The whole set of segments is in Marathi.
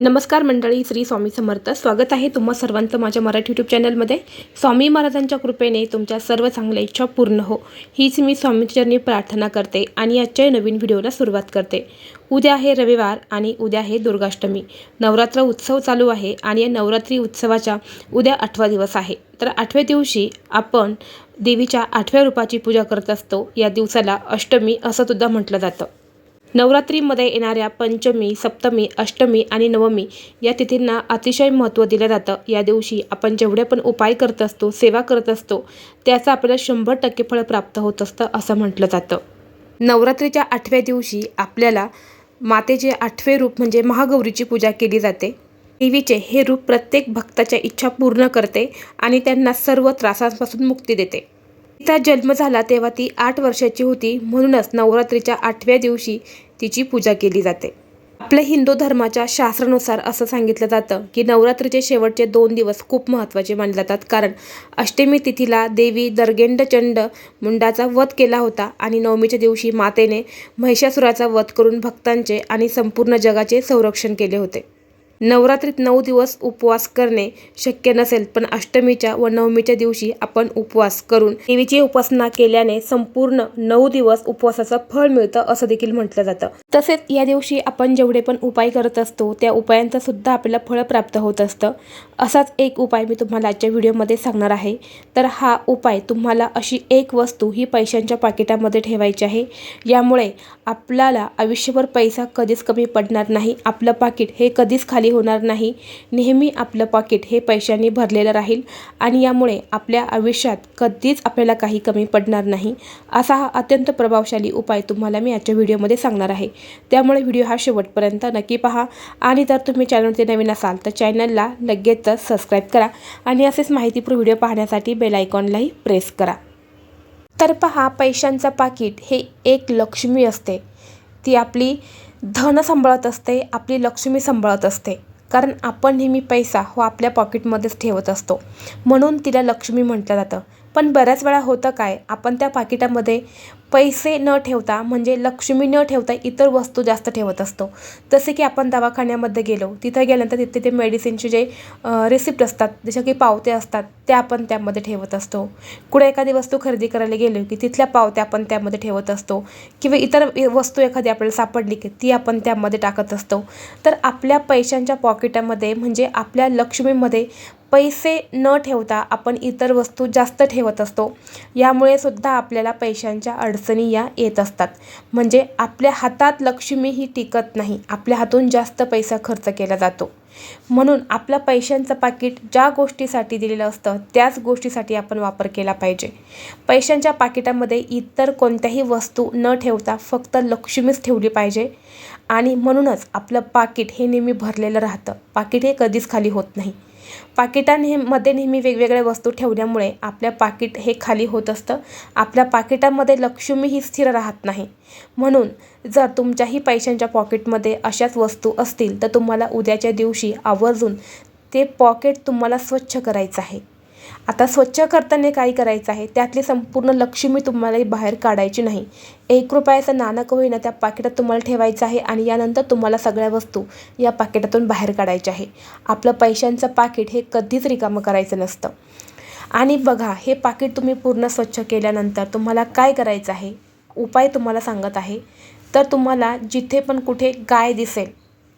नमस्कार मंडळी, श्री स्वामी समर्थ. स्वागत आहे तुम्हा सर्वांचं माझ्या मराठी यूट्यूब चॅनलमध्ये. स्वामी महाराजांच्या कृपेने तुमच्या सर्व चांगल्या इच्छा पूर्ण हो, हीच मी स्वामीचरणी प्रार्थना करते आणि आजच्या नवीन व्हिडिओला सुरुवात करते. उद्या आहे रविवार आणि उद्या आहे दुर्गाष्टमी. नवरात्र उत्सव चालू आहे आणि या नवरात्री उत्सवाच्या उद्या 8वा दिवस आहे. तर 8व्या दिवशी आपण देवीच्या 8व्या रूपाची पूजा करत असतो. या दिवसाला अष्टमी असं सुद्धा म्हटलं जातं. नवरात्रीमध्ये येणाऱ्या पंचमी, सप्तमी, अष्टमी आणि नवमी या तिथींना अतिशय महत्त्व दिलं जातं. या दिवशी आपण जेवढे पण उपाय करत असतो, सेवा करत असतो, त्याचं आपल्याला 100% फळ प्राप्त होत असतं असं म्हटलं जातं. नवरात्रीच्या 8व्या दिवशी आपल्याला मातेचे 8वे रूप म्हणजे महागौरीची पूजा केली जाते. देवीचे हे रूप प्रत्येक भक्ताच्या इच्छा पूर्ण करते आणि त्यांना सर्व त्रासांपासून मुक्ती देते. तिचा जन्म झाला तेव्हा ती 8 वर्षाची होती, म्हणूनच नवरात्रीच्या 8व्या दिवशी तिची पूजा केली जाते. आपल्या हिंदू धर्माच्या शास्त्रानुसार असं सांगितलं जातं की नवरात्रीचे शेवटचे 2 दिवस खूप महत्त्वाचे मानले जातात, कारण अष्टमी तिथीला देवी दर्गेंडचंड मुंडाचा वध केला होता आणि नवमीच्या दिवशी मातेने महिषासुराचा वध करून भक्तांचे आणि संपूर्ण जगाचे संरक्षण केले होते. नवरात्रीत 9 दिवस उपवास करणे शक्य नसेल, पण अष्टमीच्या व नवमीच्या दिवशी आपण उपवास करून देवीची उपासना केल्याने संपूर्ण 9 दिवस उपवासाचं फळ मिळतं असं देखील म्हटलं जातं. तसेच या दिवशी आपण जेवढे पण उपाय करत असतो त्या उपायांचं सुद्धा आपल्याला फळ प्राप्त होत असतं. असाच एक उपाय मी तुम्हाला आजच्या व्हिडिओमध्ये सांगणार आहे. तर हा उपाय तुम्हाला अशी एक वस्तू ही पैशांच्या पाकिटामध्ये ठेवायची आहे. यामुळे आपल्याला आयुष्यभर पैसा कधीच कमी पडणार नाही. आपलं पाकिट हे कधीच खाली होणार नाही. नेहमी आपलं पाकिट हे पैशांनी भरलेलं राहील आणि यामुळे आपल्या आयुष्यात कधीच आपल्याला काही कमी पडणार नाही. असा हा अत्यंत प्रभावशाली उपाय तुम्हाला मी आजच्या व्हिडिओमध्ये सांगणार आहे. त्यामुळे व्हिडिओ हा शेवटपर्यंत नक्की पहा आणि जर तुम्ही चॅनलवरती नवीन असाल तर चॅनलला लगेच सबस्क्राईब करा आणि असेच माहितीपूर्ण व्हिडिओ पाहण्यासाठी बेल आयकॉनलाही प्रेस करा. तर पहा, पैशांचं पाकिट हे एक लक्ष्मी असते. ती आपली धन सांभाळत असते, आपली लक्ष्मी सांभाळत असते. कारण आपण नेहमी पैसा हो आपल्या पॉकेटमध्येच ठेवत असतो, म्हणून तिला लक्ष्मी म्हटलं जातं. पण बऱ्याच वेळा होतं काय, आपण त्या पाकिटामध्ये पैसे न ठेवता म्हणजे लक्ष्मी न ठेवता इतर वस्तू जास्त ठेवत असतो. जसे की आपण दवाखान्यामध्ये गेलो, तिथं गेल्यानंतर तिथे ते मेडिसिनचे जे रिसिप्ट असतात, जसे की पावत्या असतात, त्या आपण त्यामध्ये ठेवत असतो. कुठे एखादी वस्तू खरेदी करायला गेलो की तिथल्या पावत्या आपण त्यामध्ये ठेवत असतो किंवा इतर वस्तू एखादी आपल्याला सापडली की ती आपण त्यामध्ये टाकत असतो. तर आपल्या पैशांच्या पॉकेटामध्ये म्हणजे आपल्या लक्ष्मीमध्ये पैसे न ठेवता आपण इतर वस्तू जास्त ठेवत असतो. यामुळे सुद्धा आपल्याला पैशांच्या अडचणी या येत असतात. म्हणजे आपल्या हातात लक्ष्मी ही टिकत नाही, आपल्या हातून जास्त पैसा खर्च केला जातो. म्हणून आपलं पैशांचं पाकिट ज्या गोष्टीसाठी दिलेलं असतं त्याच गोष्टीसाठी आपण वापर केला पाहिजे. पैशांच्या पाकिटामध्ये इतर कोणत्याही वस्तू न ठेवता फक्त लक्ष्मीच ठेवली पाहिजे आणि म्हणूनच आपलं पाकिट हे नेहमी भरलेलं राहतं. पाकिट हे कधीच खाली होत नाही. पाकिटांमध्ये नेहमी वेगवेगळ्या वस्तू ठेवल्यामुळे आपल्या पाकिट हे खाली होत असतं. आपल्या पाकिटामध्ये लक्ष्मी ही स्थिर राहत नाही. म्हणून जर तुमच्याही पैशांच्या पॉकेटमध्ये अशाच वस्तू असतील तर तुम्हाला उद्याच्या दिवशी आवर्जून ते पॉकेट तुम्हाला स्वच्छ करायचं आहे. आता स्वच्छ करताना काय करायचं आहे, त्यातली संपूर्ण लक्ष्मी तुम्हाला बाहेर काढायची नाही. 1 रुपयाचं नाणं का होईना त्या पाकिटात तुम्हाला ठेवायचं आहे आणि यानंतर तुम्हाला सगळ्या वस्तू या पाकिटातून बाहेर काढायच्या आहे. आपलं पैशांचं पाकिट हे कधीच रिकामं करायचं नसतं. आणि बघा, हे पाकिट तुम्ही पूर्ण स्वच्छ केल्यानंतर तुम्हाला काय करायचं आहे, उपाय तुम्हाला सांगत आहे. तर तुम्हाला जिथे पण कुठे गाय दिसेल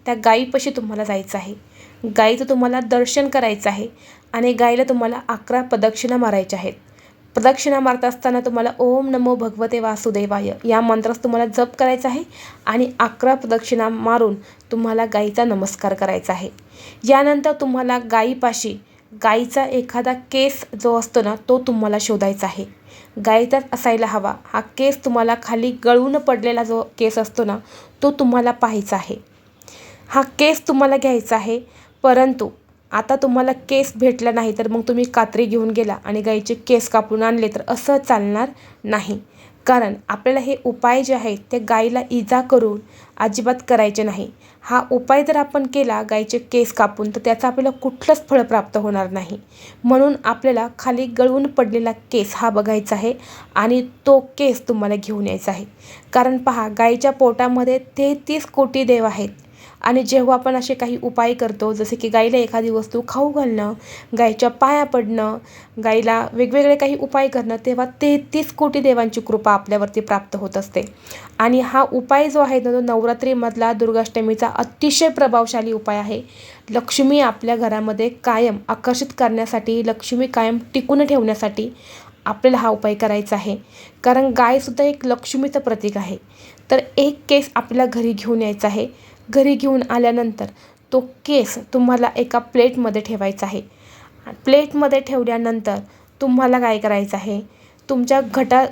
त्या गायीपाशी तुम्हाला जायचं आहे. गायीचं तुम्हाला दर्शन करायचं आहे आणि गायीला तुम्हाला 11 प्रदक्षिणा मारायच्या आहेत. प्रदक्षिणा मारत असताना तुम्हाला ओम नमो भगवते वासुदेवाय या मंत्राचा तुम्हाला जप करायचा आहे आणि 11 प्रदक्षिणा मारून तुम्हाला गायीचा नमस्कार करायचा आहे. यानंतर तुम्हाला गायीपाशी गायीचा एखादा केस जो असतो ना तो तुम्हाला शोधायचा आहे. गायीचाच असायला हवा. हा केस तुम्हाला खाली गळून पडलेला जो केस असतो ना तो तुम्हाला पाहायचा आहे. हा केस तुम्हाला घ्यायचा आहे. परंतु आता तुम्हाला केस भेटला नाही तर मग तुम्ही कात्री घेऊन गेला आणि गाईचे केस कापून आणले तर असं चालणार नाही. कारण आपल्याला हे उपाय जे आहेत ते गाईला इजा करून अजिबात करायचे नाही. हा उपाय जर आपण केला गाईचे केस कापून तर त्याचं आपल्याला कुठलंच फळ प्राप्त होणार नाही. म्हणून आपल्याला खाली गळून पडलेला केस हा बघायचा आहे आणि तो केस तुम्हाला घेऊन यायचा आहे. कारण पहा, गाईच्या पोटामध्ये 33 कोटी देव आहेत आणि जेव्हा आपण असे काही उपाय करतो, जसे की गाईला एखादी वस्तू खाऊ घालणं, गाईच्या पाया पडणं, गाईला वेगवेगळे काही उपाय करणं, तेव्हा 33 कोटी देवांची कृपा आपल्यावरती प्राप्त होत असते. आणि हा उपाय जो आहे तो नवरात्रीमधला दुर्गाष्टमीचा अतिशय प्रभावशाली उपाय आहे. लक्ष्मी आपल्या घरामध्ये कायम आकर्षित करण्यासाठी, लक्ष्मी कायम टिकून ठेवण्यासाठी आपल्याला हा उपाय करायचा आहे. कारण गायसुद्धा एक लक्ष्मीचं प्रतीक आहे. तर एक केस आपल्याला घरी घेऊन यायचा आहे. घरी घेऊन आल्यानंतर तो केस तुम्हाला एका प्लेटमध्ये ठेवायचा आहे. प्लेटमध्ये ठेवल्यानंतर तुम्हाला काय करायचं आहे, तुमच्या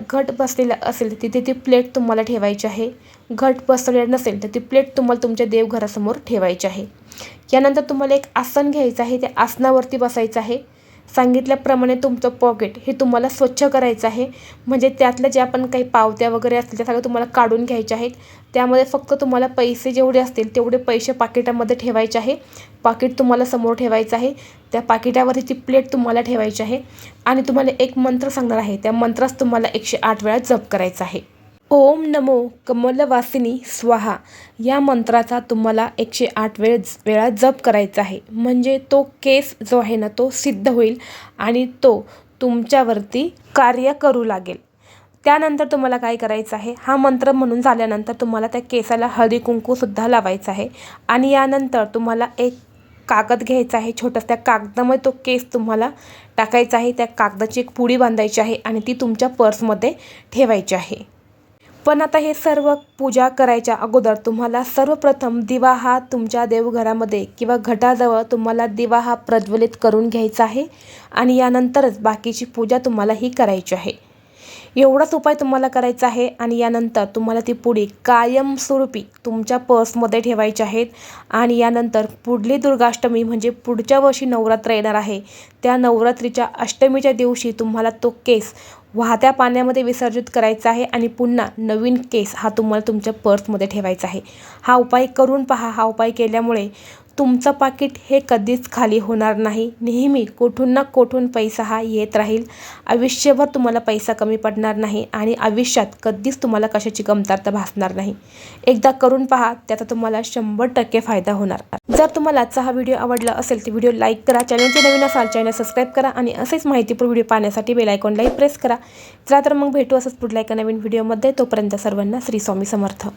घट बसलेला असेल तिथे ती प्लेट तुम्हाला ठेवायची आहे. घट बसलेला नसेल तर ती प्लेट तुम्हाला तुमच्या देवघरासमोर ठेवायची आहे. यानंतर तुम्हाला एक आसन घ्यायचं आहे. त्या आसनावरती बसायचं आहे. सांगितल्याप्रमाणे तुमचं पॉकेट हे तुम्हाला स्वच्छ करायचं आहे. म्हणजे त्यातल्या ज्या पण काही पावत्या वगैरे असतील त्या सगळ्या तुम्हाला काढून घ्यायच्या आहेत. त्यामध्ये फक्त तुम्हाला पैसे जेवढे असतील तेवढे पैसे पाकिटामध्ये ठेवायचे आहे. पाकिट तुम्हाला समोर ठेवायचं आहे. त्या पाकिटावरती ती प्लेट तुम्हाला ठेवायची आहे आणि तुम्हाला एक मंत्र सांगणार आहे. त्या मंत्रास तुम्हाला 108 वेळा जप करायचा आहे. ओम नमो कमलवासिनी स्वाहा या मंत्राचा तुम्हाला 108 वेळा जप करायचा आहे. म्हणजे तो केस जो आहे ना तो सिद्ध होईल आणि तो तुमच्यावरती कार्य करू लागेल. त्यानंतर तुम्हाला काय करायचं आहे, हा मंत्र म्हणून झाल्यानंतर तुम्हाला त्या केसाला हळदी कुंकूसुद्धा लावायचं आहे. आणि यानंतर तुम्हाला एक कागद घ्यायचा आहे छोटासा. त्या कागदामध्ये तो केस तुम्हाला टाकायचा आहे. त्या कागदाची एक पुडी बांधायची आहे आणि ती तुमच्या पर्समध्ये ठेवायची आहे. पण आता हे सर्व पूजा करायच्या अगोदर तुम्हाला सर्वप्रथम दिवा हा तुमच्या देवघरामध्ये किंवा घटाजवळ तुम्हाला दिवा हा प्रज्वलित करून घ्यायचा आहे आणि यानंतरच बाकीची पूजा तुम्हाला ही करायची आहे. एवढाच उपाय तुम्हाला करायचा आहे आणि यानंतर तुम्हाला ती पुडी कायमस्वरूपी तुमच्या पर्समध्ये ठेवायची आहेत. आणि यानंतर पुढली दुर्गाष्टमी म्हणजे पुढच्या वर्षी नवरात्र येणार आहे. त्या नवरात्रीच्या अष्टमीच्या दिवशी तुम्हाला तो केस वाहत्या पाण्यामध्ये विसर्जित करायचा आहे आणि पुन्हा नवीन केस हा तुम्हाला तुमच्या पर्समध्ये ठेवायचा आहे. हा उपाय करून पहा. हा उपाय केल्यामुळे तुमचं पाकीट हे कधीच खाली होणार नाही. नेहमी कुठून ना कुठून पैसा हा येत राहील. आयुष्यभर तुम्हाला पैसा कमी पडणार नाही आणि आयुष्यात कधीच तुम्हाला कशाची कमतरता भासणार नाही. एकदा करून पहा, त्याचा तुम्हाला 100% फायदा होणार. जर तुम्हाला आजचा हा व्हिडिओ आवडला असेल तर व्हिडिओ लाईक करा. चॅनलचे नवीन असाल चॅनल सबस्क्राईब करा आणि असेच माहितीपूर्ण व्हिडिओ पाहण्यासाठी बेल आयकॉनलाही प्रेस करा. चला तर मग भेटू असंच पुढल्या एका नवीन व्हिडिओमध्ये. तोपर्यंत सर्वांना श्री स्वामी समर्थ.